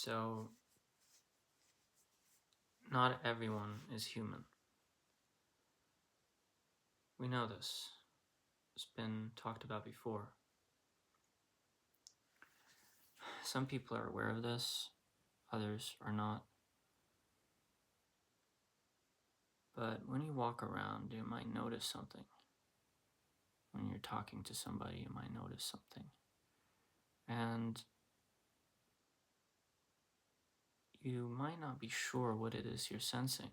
So, not everyone is human. We know this. It's been talked about before. Some people are aware of this, others are not. But when you walk around, you might notice something. When you're talking to somebody, you might notice something. And you might not be sure what it is you're sensing,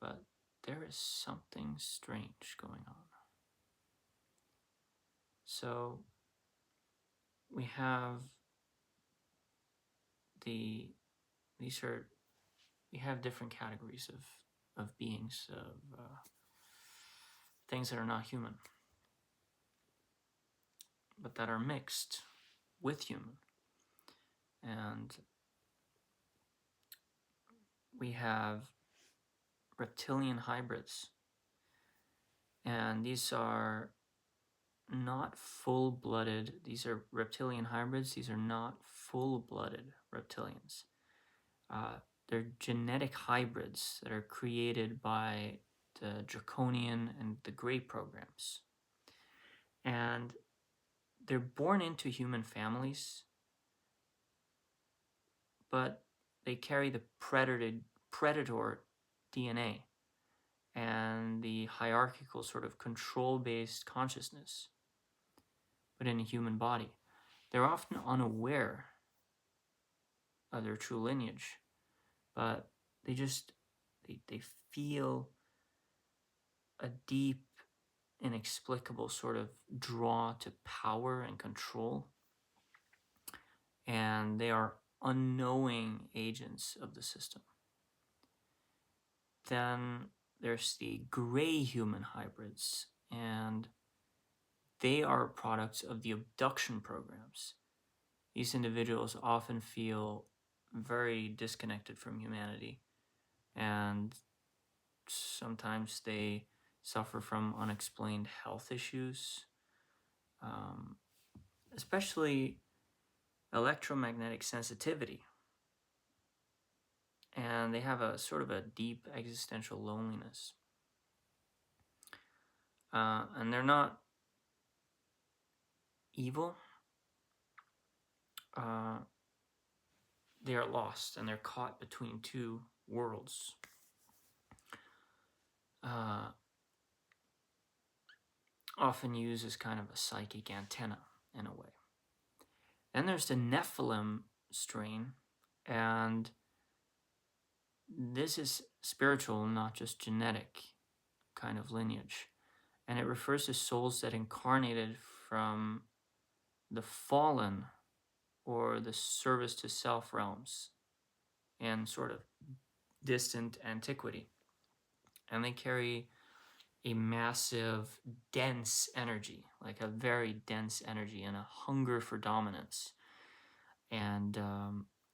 but there is something strange going on. So we have we have different categories of beings, of things that are not human, but that are mixed with human. And we have reptilian hybrids. And these are not full-blooded. These are reptilian hybrids. These are not full-blooded reptilians. They're genetic hybrids that are created by the draconian and the gray programs. And they're born into human families, but they carry the predator DNA and the hierarchical sort of control-based consciousness, but in a human body. They're often unaware of their true lineage, but they feel a deep, inexplicable sort of draw to power and control, and they are unknowing agents of the system. Then there's the gray human hybrids, and they are products of the abduction programs. These individuals often feel very disconnected from humanity, and sometimes they suffer from unexplained health issues, especially electromagnetic sensitivity. And they have a sort of a deep existential loneliness. And they're not evil. They are lost and they're caught between two worlds. Often used as kind of a psychic antenna in a way. Then there's the Nephilim strain, and this is spiritual, not just genetic kind of lineage. And it refers to souls that incarnated from the fallen or the service to self realms in sort of distant antiquity. And they carry a massive, dense energy, like a very dense energy, and a hunger for dominance, and a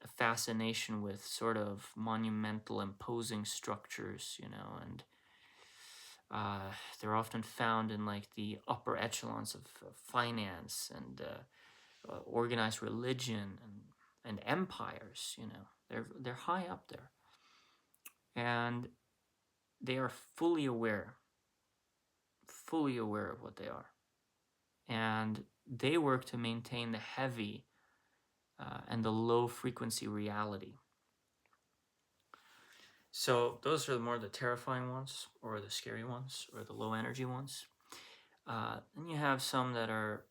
fascination with sort of monumental, imposing structures, and they're often found in like the upper echelons of finance and organized religion and empires. They're high up there, and they are fully aware of what they are, and they work to maintain the heavy and the low frequency reality. So those are more the terrifying ones, or the scary ones, or the low energy ones. Then you have some that are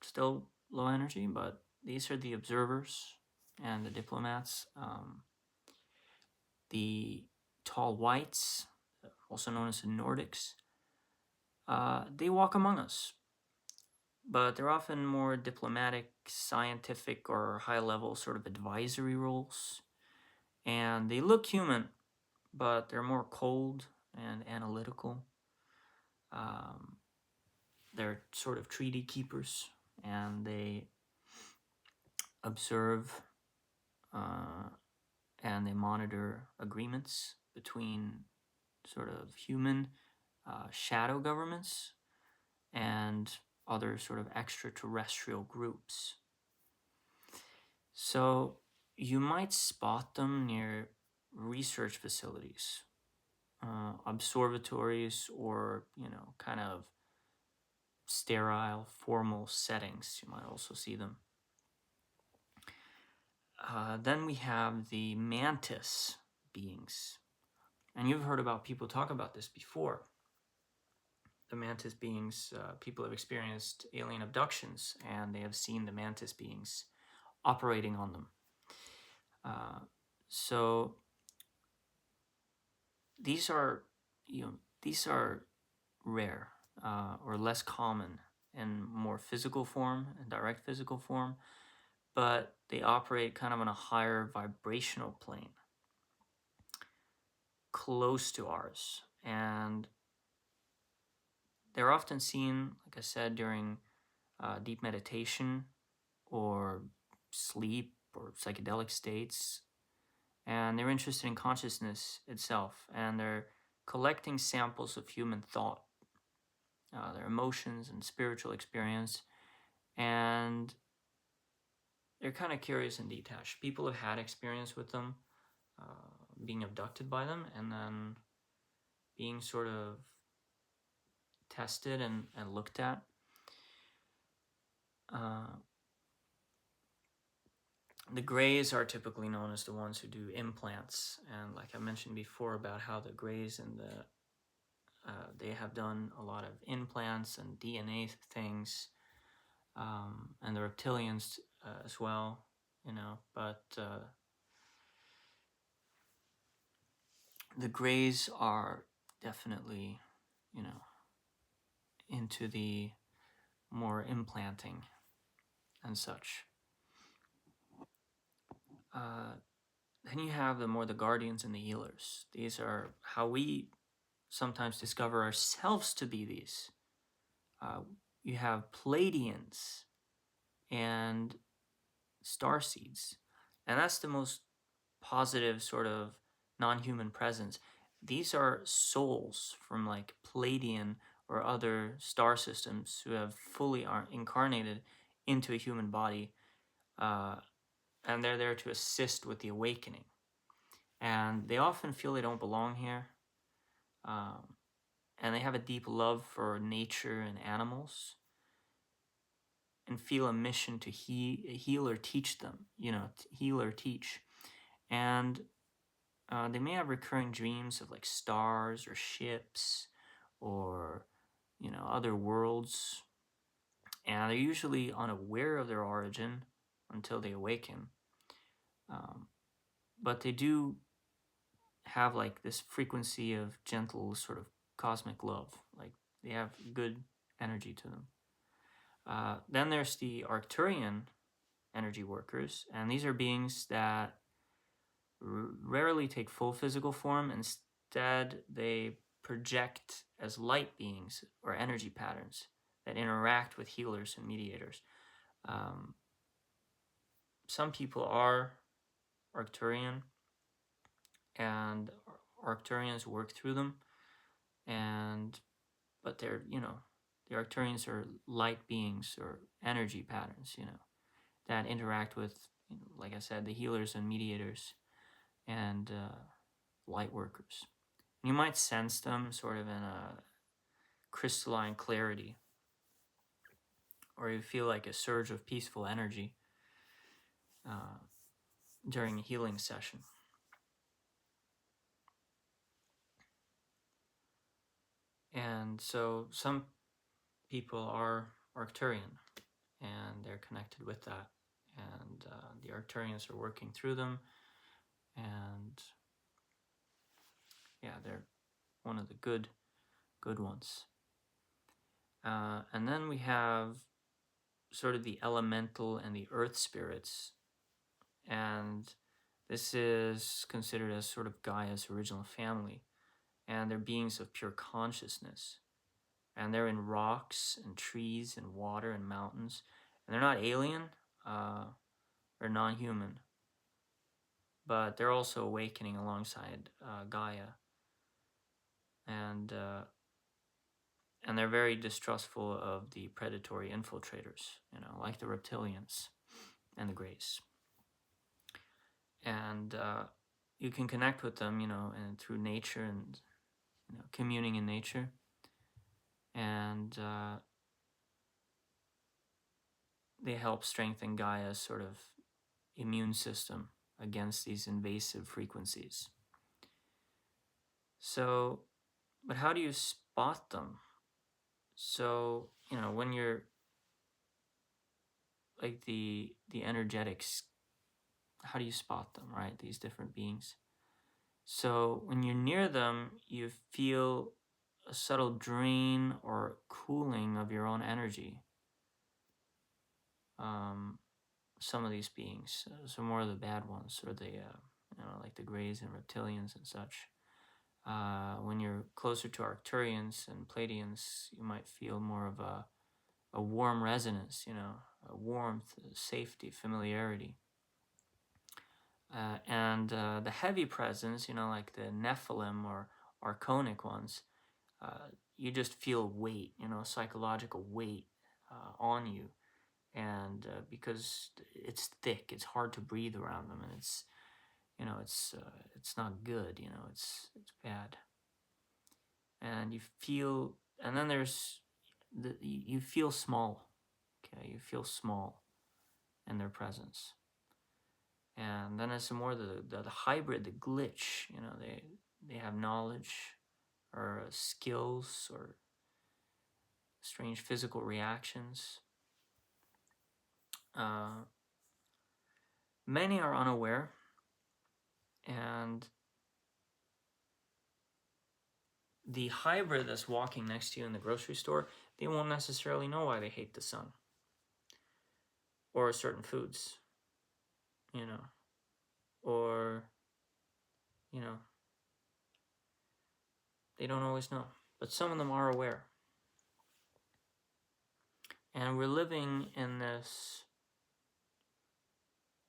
still low energy, but these are the observers and the diplomats. The tall whites, also known as the Nordics, they walk among us, but they're often more diplomatic, scientific, or high-level sort of advisory roles. And they look human, but they're more cold and analytical. They're sort of treaty keepers, and they observe and they monitor agreements between sort of human shadow governments and other sort of extraterrestrial groups. So you might spot them near research facilities, observatories, or, kind of sterile, formal settings. You might also see them. Then we have the mantis beings. And you've heard about people talk about this before. The mantis beings, people have experienced alien abductions and they have seen the mantis beings operating on them. So these are, these are rare or less common in more physical form and direct physical form, but they operate kind of on a higher vibrational plane close to ours. And they're often seen, like I said, during deep meditation or sleep or psychedelic states. And they're interested in consciousness itself, and they're collecting samples of human thought, their emotions and spiritual experience. And they're kind of curious and detached. People have had experience with them, being abducted by them, and then being sort of tested and looked at. The Greys are typically known as the ones who do implants, and like I mentioned before about how the Greys and they have done a lot of implants and DNA things, and the reptilians as well, but the Greys are definitely, into the more implanting and such. Then you have the guardians and the healers. These are how we sometimes discover ourselves to be these. You have plaeidians and starseeds, and that's the most positive sort of non-human presence. These are souls from like Palladian or other star systems who have fully incarnated into a human body, and they're there to assist with the awakening. And they often feel they don't belong here, and they have a deep love for nature and animals, and feel a mission to heal or teach them, heal or teach. And they may have recurring dreams of like stars or ships or, other worlds. And they're usually unaware of their origin until they awaken. But they do have like this frequency of gentle sort of cosmic love. Like they have good energy to them. Then there's the Arcturian energy workers, and these are beings that rarely take full physical form. Instead, they project as light beings or energy patterns that interact with healers and mediators. Some people are Arcturian, and Arcturians work through them, but they're, the Arcturians are light beings or energy patterns, that interact with, like I said, the healers and mediators and light workers. You might sense them sort of in a crystalline clarity, or you feel like a surge of peaceful energy during a healing session. And so some people are Arcturian, and they're connected with that. And the Arcturians are working through them, and yeah, they're one of the good ones. And then we have sort of the elemental and the earth spirits, and this is considered as sort of Gaia's original family, and they're beings of pure consciousness, and they're in rocks and trees and water and mountains, and they're not alien or non-human, but they're also awakening alongside Gaia, and they're very distrustful of the predatory infiltrators, like the reptilians and the Greys. and you can connect with them, and through nature and communing in nature, and they help strengthen Gaia's sort of immune system against these invasive frequencies. So, but how do you spot them? So, when you're like the energetics, how do you spot them, right? These different beings. So when you're near them, you feel a subtle drain or cooling of your own energy. Some of these beings, so more of the bad ones, or the like the greys and reptilians and such. When you're closer to Arcturians and Plaeidians, you might feel more of a warm resonance, a warmth, safety, familiarity. And the heavy presence, like the Nephilim or Archonic ones, you just feel weight, psychological weight on you. And because it's thick, it's hard to breathe around them, and it's not good, it's bad. And you feel, and then there's you feel small, okay? You feel small in their presence. And then it's more the hybrid, the glitch, they have knowledge or skills or strange physical reactions. Many are unaware, and the hybrid that's walking next to you in the grocery store, they won't necessarily know why they hate the sun or certain foods, or, they don't always know, but some of them are aware. And we're living in this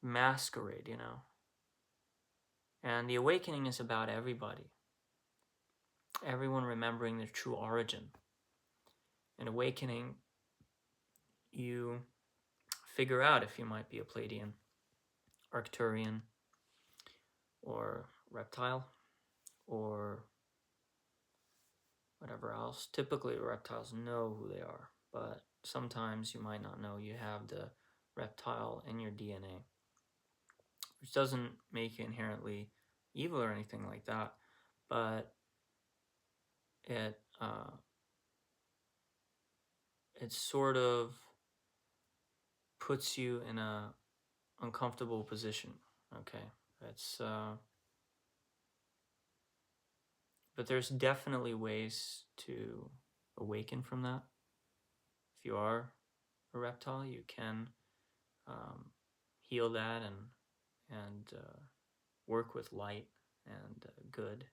masquerade, and the awakening is about everybody, everyone remembering their true origin. In awakening, you figure out if you might be a Pleiadian, Arcturian, or reptile, or whatever else. Typically, reptiles know who they are, but sometimes you might not know you have the reptile in your DNA, which doesn't make you inherently evil or anything like that, but it sort of puts you in a uncomfortable position. Okay, it's but there's definitely ways to awaken from that. If you are a reptile, you can heal that and work with light and good,